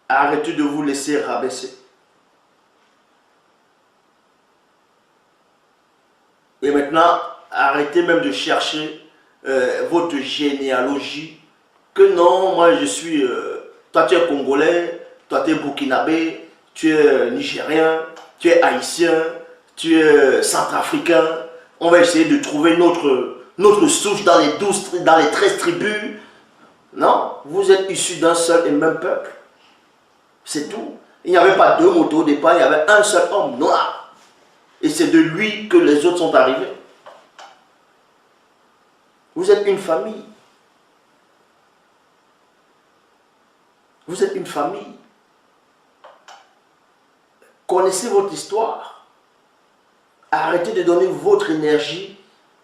Arrêtez de vous laisser rabaisser. Et maintenant, arrêtez même de chercher votre généalogie. Que non, moi je suis... toi tu es congolais, toi tu es burkinabé, tu es nigérien, tu es haïtien, tu es centrafricain. On va essayer de trouver notre souche dans les 13 tribus. Non, vous êtes issus d'un seul et même peuple. C'est tout. Il n'y avait pas deux motos au départ, il y avait un seul homme noir. Et c'est de lui que les autres sont arrivés. Vous êtes une famille. Vous êtes une famille. Connaissez votre histoire. Arrêtez de donner votre énergie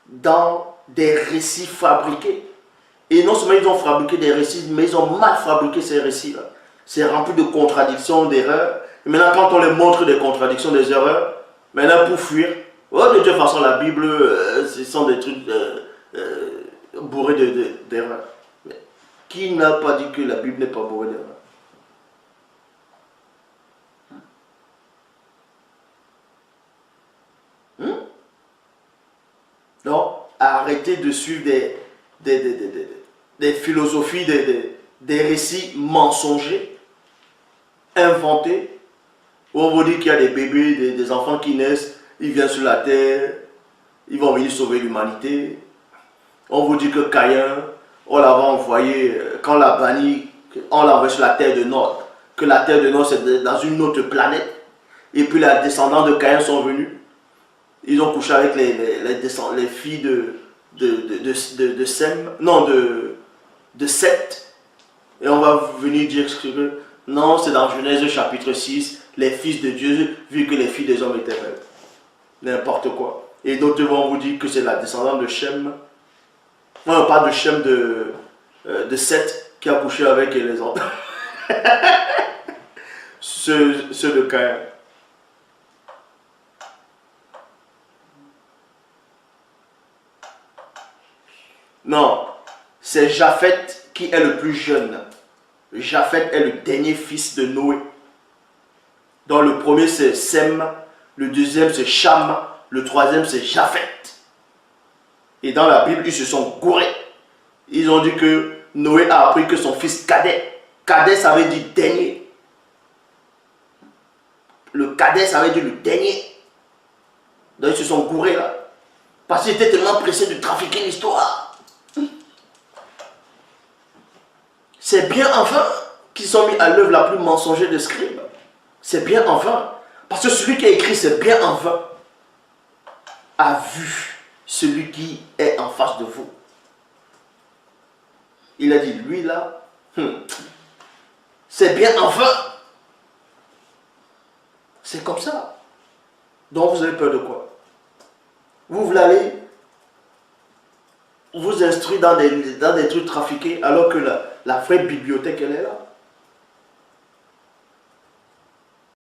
dans des récits fabriqués. Et non seulement ils ont fabriqué des récits, mais ils ont mal fabriqué ces récits-là. C'est rempli de contradictions, d'erreurs. Et maintenant, quand on les montre des contradictions, des erreurs, maintenant pour fuir, oh, de toute façon, la Bible, ce sont des trucs bourrés d'erreurs. Mais qui n'a pas dit que la Bible n'est pas bourrée d'erreurs? Donc, arrêtez de suivre des philosophies, des récits mensongers, inventés, où on vous dit qu'il y a des bébés, des enfants qui naissent, ils viennent sur la terre, ils vont venir sauver l'humanité. On vous dit que Caïn, on l'avait envoyé, quand on l'a banni, on l'a envoyé sur la terre de Nord, que la terre de Nord c'est dans une autre planète, et puis les descendants de Caïn sont venus. Ils ont couché avec les filles de Sem, non, de Seth. Et on va venir dire que non, c'est dans Genèse chapitre 6, les fils de Dieu, vu que les filles des hommes étaient belles. N'importe quoi. Et d'autres vont vous dire que c'est la descendante de Shem. Non, pas de Shem, de Seth qui a couché avec les autres. ceux de Caïn. Non, c'est Japheth qui est le plus jeune. Japheth est le dernier fils de Noé. Donc le premier c'est Sem, le deuxième c'est Cham, le troisième c'est Japheth. Et dans la Bible, ils se sont gourés. Ils ont dit que Noé a appris que son fils cadet. Cadet, ça veut dire dernier. Le cadet, ça veut dire le dernier. Donc ils se sont gourés là. Parce qu'ils étaient tellement pressés de trafiquer l'histoire. C'est bien enfin qu'ils sont mis à l'œuvre la plus mensongère des scribes. C'est bien enfin. Parce que celui qui a écrit c'est bien enfin a vu celui qui est en face de vous. Il a dit, lui là, c'est bien enfin. C'est comme ça. Donc vous avez peur de quoi? Vous voulez aller vous instruire dans des trucs trafiqués alors que la vraie bibliothèque elle est là.